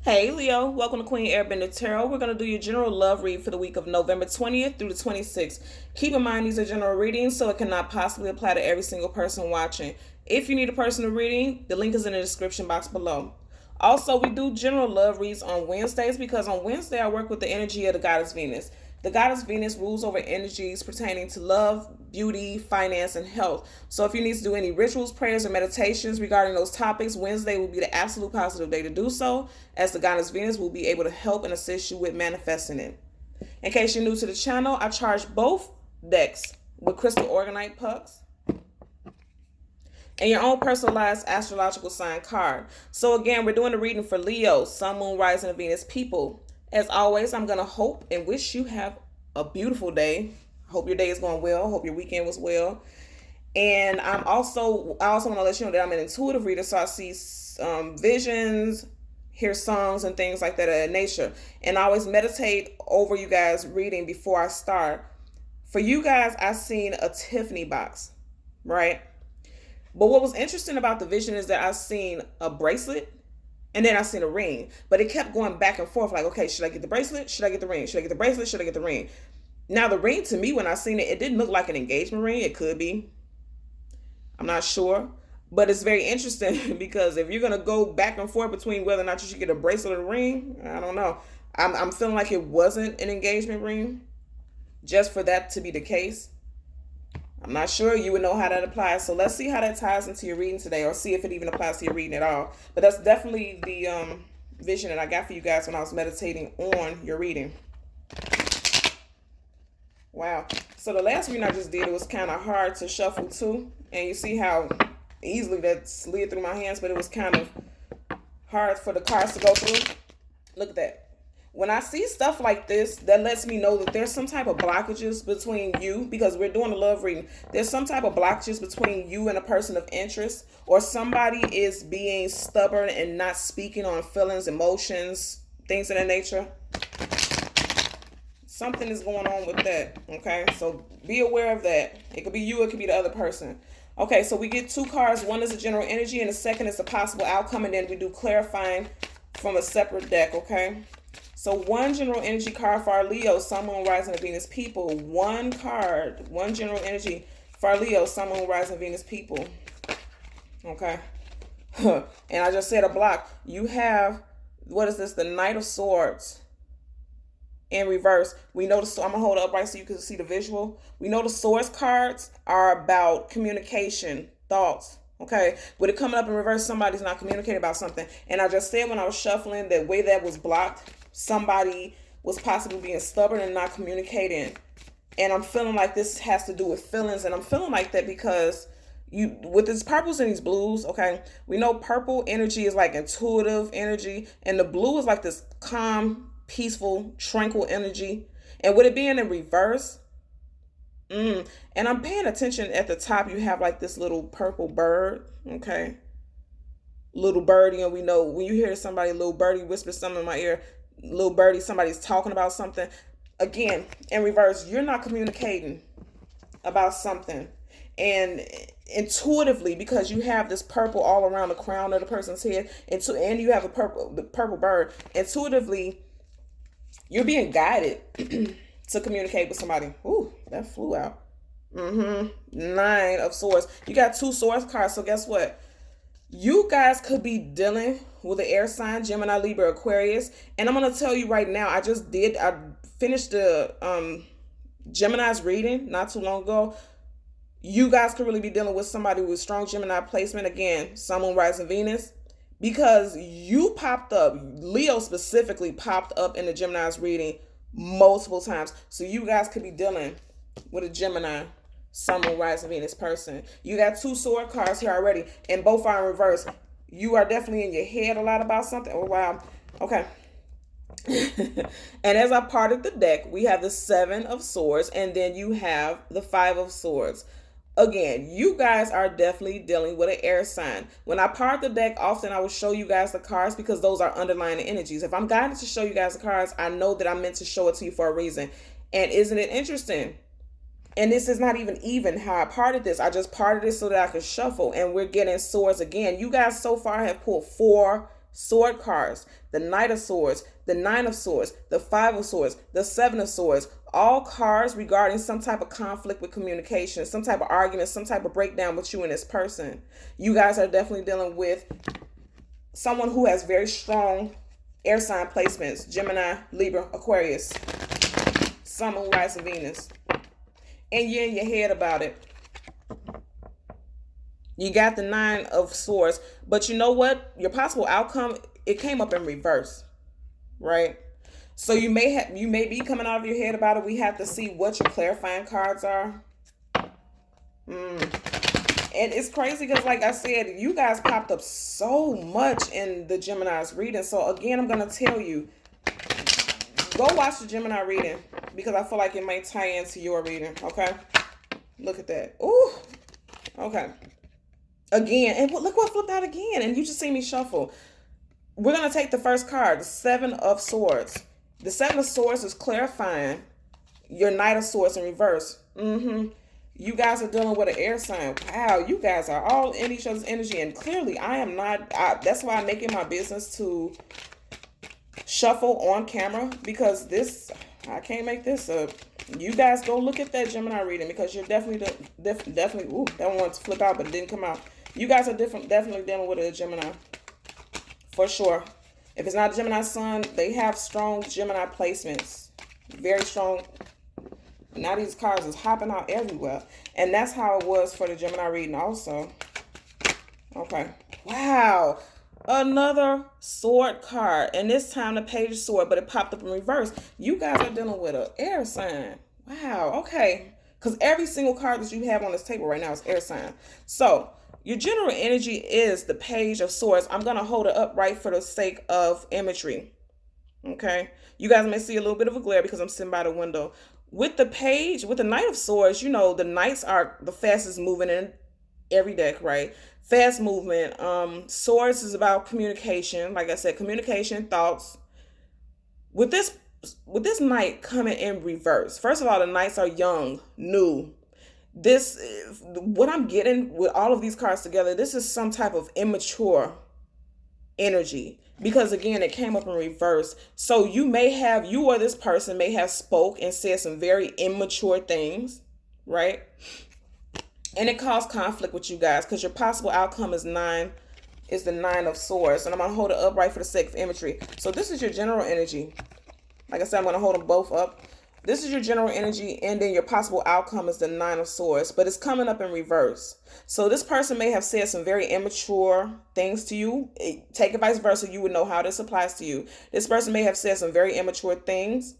Hey Leo, welcome to Queen Airbender Tarot. We're going to do your general love read for the week of November 20th through the 26th. Keep in mind these are general readings, so it cannot possibly apply to every single person watching. If you need a personal reading, the link is in the description box below. Also, we do general love reads on Wednesdays because on Wednesday I work with the energy of the goddess Venus. The goddess Venus rules over energies pertaining to love, beauty, finance, and health. So if you need to do any rituals, prayers, or meditations regarding those topics, Wednesday will be the absolute positive day to do so, as the goddess Venus will be able to help and assist you with manifesting it. In case you're new to the channel, I charge both decks with crystal organite pucks and your own personalized astrological sign card. So again, we're doing a reading for Leo, Sun, Moon, Rising, and Venus people. As always, I'm going to hope and wish you have a beautiful day. Hope your day is going well. Hope your weekend was well. And I also want to let you know that I'm an intuitive reader, so I see visions, hear songs, and things like that in nature. And I always meditate over you guys reading before I start. For you guys, I seen a Tiffany box, right? But what was interesting about the vision is that I seen a bracelet. And then I seen a ring, but it kept going back and forth like, okay, should I get the bracelet? Should I get the ring? Should I get the bracelet? Should I get the ring? Now the ring, to me, when I seen it, it didn't look like an engagement ring. It could be. I'm not sure. But it's very interesting because if you're going to go back and forth between whether or not you should get a bracelet or a ring, I don't know. I'm feeling like it wasn't an engagement ring just for that to be the case. I'm not sure you would know how that applies. So let's see how that ties into your reading today, or see if it even applies to your reading at all. But that's definitely the vision that I got for you guys when I was meditating on your reading. Wow. So the last reading I just did, it was kind of hard to shuffle too. And you see how easily that slid through my hands, but it was kind of hard for the cards to go through. Look at that. When I see stuff like this, that lets me know that there's some type of blockages between you, because we're doing a love reading. There's some type of blockages between you and a person of interest, or somebody is being stubborn and not speaking on feelings, emotions, things of that nature. Something is going on with that, okay? So be aware of that. It could be you, it could be the other person. Okay, so we get two cards. One is a general energy, and the second is a possible outcome, and then we do clarifying from a separate deck, okay? So one general energy card for our Leo, Sun, Moon, Rising, and Venus people. One card, one general energy for our Leo, Sun, Moon, Rising, and Venus people. Okay. And I just said a block. You have, what is this? The Knight of Swords in reverse. We know the, I'm going to hold it up right so you can see the visual. We know the Swords cards are about communication, thoughts. Okay, with it coming up in reverse, somebody's not communicating about something. And I just said when I was shuffling, that way that was blocked, somebody was possibly being stubborn and not communicating. And I'm feeling like this has to do with feelings. And I'm feeling like that because you, with these purples and these blues, okay, we know purple energy is like intuitive energy, and the blue is like this calm, peaceful, tranquil energy. And with it being in reverse, and I'm paying attention at the top, you have like this little purple bird, okay? Little birdie, and we know when you hear somebody, little birdie whisper something in my ear, little birdie, somebody's talking about something. Again, in reverse, you're not communicating about something. And intuitively, because you have this purple all around the crown of the person's head, and you have the purple bird, intuitively, you're being guided to communicate with somebody. Ooh, that flew out. Nine of Swords. You got two Swords cards, so guess what? You guys could be dealing with an air sign, Gemini, Libra, Aquarius. And I'm going to tell you right now, I finished the Gemini's reading not too long ago. You guys could really be dealing with somebody with strong Gemini placement. Again, Sun, Moon, Rising, Venus. Because you popped up, Leo specifically popped up in the Gemini's reading multiple times. So you guys could be dealing with a Gemini, Sun, Moon, Rising, Venus person. You got two sword cards here already, and both are in reverse. You are definitely in your head a lot about something. Oh, wow. Okay. And as I parted the deck, we have the Seven of Swords, and then you have the Five of Swords. Again, you guys are definitely dealing with an air sign. When I part the deck, often I will show you guys the cards because those are underlying energies. If I'm guided to show you guys the cards, I know that I'm meant to show it to you for a reason. And isn't it interesting? And this is not even how I parted this. I just parted it so that I could shuffle. And we're getting swords again. You guys so far have pulled 4 sword cards, the Knight of Swords, the Nine of Swords, the Five of Swords, the Seven of Swords, all cards regarding some type of conflict with communication, some type of argument, some type of breakdown with you and this person. You guys are definitely dealing with someone who has very strong air sign placements: Gemini, Libra, Aquarius, Sun, Moon, Rising, Venus. And you're in your head about it. You got the Nine of Swords, but you know what? Your possible outcome, it came up in reverse, right? So you may be coming out of your head about it. We have to see what your clarifying cards are. And it's crazy because, like I said, you guys popped up so much in the Gemini's reading. So again, I'm going to tell you, go watch the Gemini reading because I feel like it might tie into your reading, okay? Look at that. Ooh, okay. Again, and look what flipped out again, and you just see me shuffle. We're going to take the first card, the Seven of Swords. The Seven of Swords is clarifying your Knight of Swords in reverse. You guys are dealing with an air sign. Wow, you guys are all in each other's energy, and clearly I am not. That's why I make it my business to shuffle on camera, because this, I can't make this up. You guys go look at that Gemini reading because you're definitely, ooh, that one wants to flip out, but it didn't come out. You guys are definitely dealing with a Gemini, for sure. If it's not a Gemini Sun, they have strong Gemini placements, very strong. Now these cards is hopping out everywhere, and that's how it was for the Gemini reading also. Okay, wow, another sword card, and this time the Page of Sword, but it popped up in reverse. You guys are dealing with an air sign. Wow, okay, because every single card that you have on this table right now is air sign. So your general energy is the Page of Swords. I'm going to hold it upright for the sake of imagery. Okay. You guys may see a little bit of a glare because I'm sitting by the window. With the Page, with the Knight of Swords, you know, the Knights are the fastest moving in every deck, right? Fast movement. Swords is about communication. Like I said, communication, thoughts. With this Knight coming in reverse, first of all, the Knights are young, new. This, what I'm getting with all of these cards together, this is some type of immature energy, because again, it came up in reverse. So you or this person may have spoke and said some very immature things, right? And it caused conflict with you guys because your possible outcome is the Nine of Swords. And I'm going to hold it upright for the sake of imagery. So this is your general energy. Like I said, I'm going to hold them both up. This is your general energy, and then your possible outcome is the Nine of Swords, but it's coming up in reverse. So this person may have said some very immature things to you. Take it vice versa. You would know how this applies to you. This person may have said some very immature things,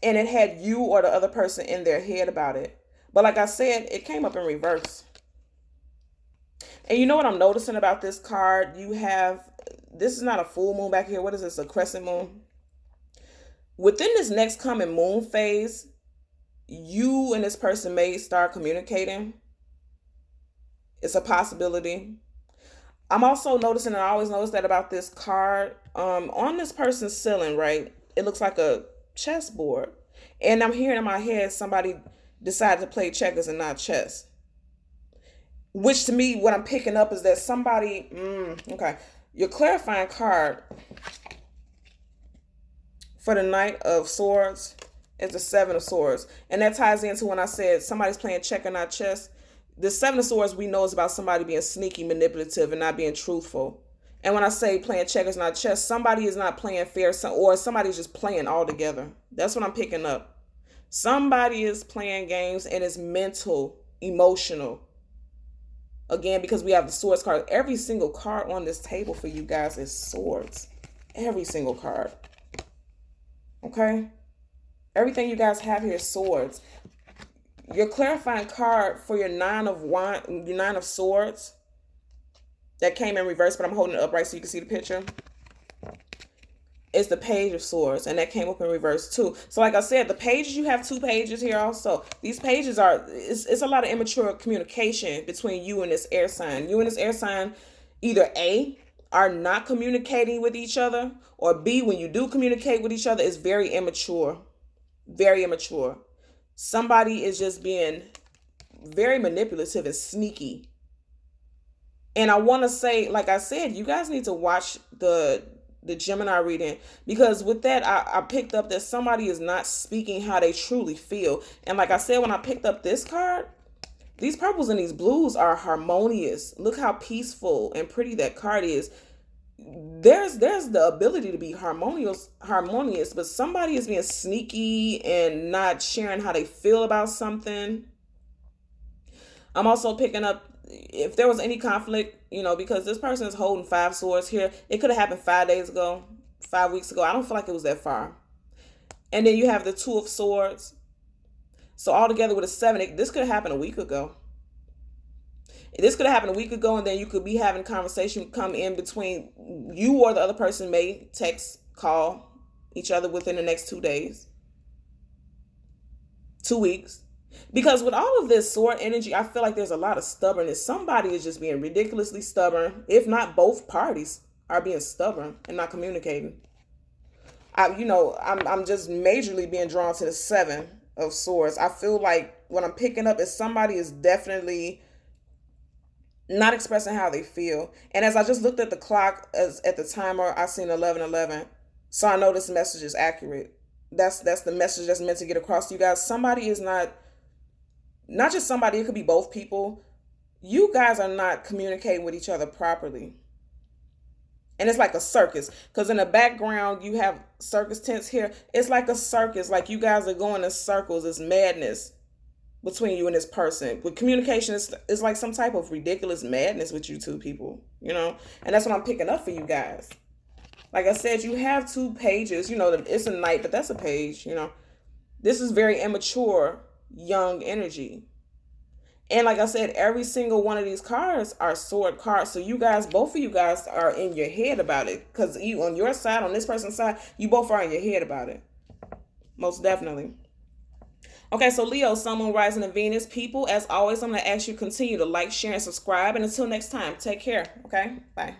and it had you or the other person in their head about it. But like I said, it came up in reverse. And you know what I'm noticing about this card? This is not a full moon back here. What is this, a crescent moon? Within this next coming moon phase, you and this person may start communicating. It's a possibility. I'm also noticing, and I always notice that about this card, on this person's ceiling, right? It looks like a chessboard. And I'm hearing in my head somebody decided to play checkers and not chess. Which to me, what I'm picking up is that somebody, okay, your clarifying card for the Knight of Swords is the Seven of Swords. And that ties into when I said somebody's playing checker, not chess. The Seven of Swords we know is about somebody being sneaky, manipulative, and not being truthful. And when I say playing checkers, not chess, somebody is not playing fair, or somebody's just playing all together. That's what I'm picking up. Somebody is playing games and it's mental, emotional. Again, because we have the Swords card. Every single card on this table for you guys is swords. Every single card. Okay? Everything you guys have here is swords. Your clarifying card for your Nine of Swords, that came in reverse, but I'm holding it upright so you can see the picture, is the Page of Swords, and that came up in reverse too. So like I said, the pages, you have two pages here also. These pages it's a lot of immature communication between you and this air sign. You and this air sign either A, are not communicating with each other, or B, when you do communicate with each other, it's very immature. Very immature. Somebody is just being very manipulative and sneaky. And I want to say, like I said, you guys need to watch the Gemini reading, because with that I picked up that somebody is not speaking how they truly feel. And like I said, when I picked up this card, these purples and these blues are harmonious. Look how peaceful and pretty that card is. There's the ability to be harmonious, but somebody is being sneaky and not sharing how they feel about something. I'm also picking up if there was any conflict, because this person is holding 5 swords here. It could have happened 5 days ago, 5 weeks ago. I don't feel like it was that far. And then you have the 2 of swords. So all together with a 7, this could have happened a week ago. This could have happened a week ago, and then you could be having a conversation come in between you, or the other person may text, call each other within the next 2 days, 2 weeks. Because with all of this sword energy, I feel like there's a lot of stubbornness. Somebody is just being ridiculously stubborn. If not, both parties are being stubborn and not communicating. I'm just majorly being drawn to the 7 of swords. I feel like what I'm picking up is somebody is definitely not expressing how they feel. And as I just looked at the clock, as at the timer, I seen 11:11. So I know this message is accurate. That's the message that's meant to get across to you guys. Somebody is not just somebody, it could be both people. You guys are not communicating with each other properly. And it's like a circus, because in the background you have circus tents here. It's like a circus, like you guys are going in circles. It's madness between you and this person. With communication, it's like some type of ridiculous madness with you two people, and that's what I'm picking up for you guys. Like I said, you have 2 pages. It's a knight, but that's a page. This is very immature, young energy. And like I said, every single one of these cards are sword cards. So you guys, both of you guys are in your head about it. Because you, on your side, on this person's side, you both are in your head about it. Most definitely. Okay, so Leo, Sun, Moon, Rising, and Venus. People, as always, I'm going to ask you to continue to like, share, and subscribe. And until next time, take care. Okay? Bye.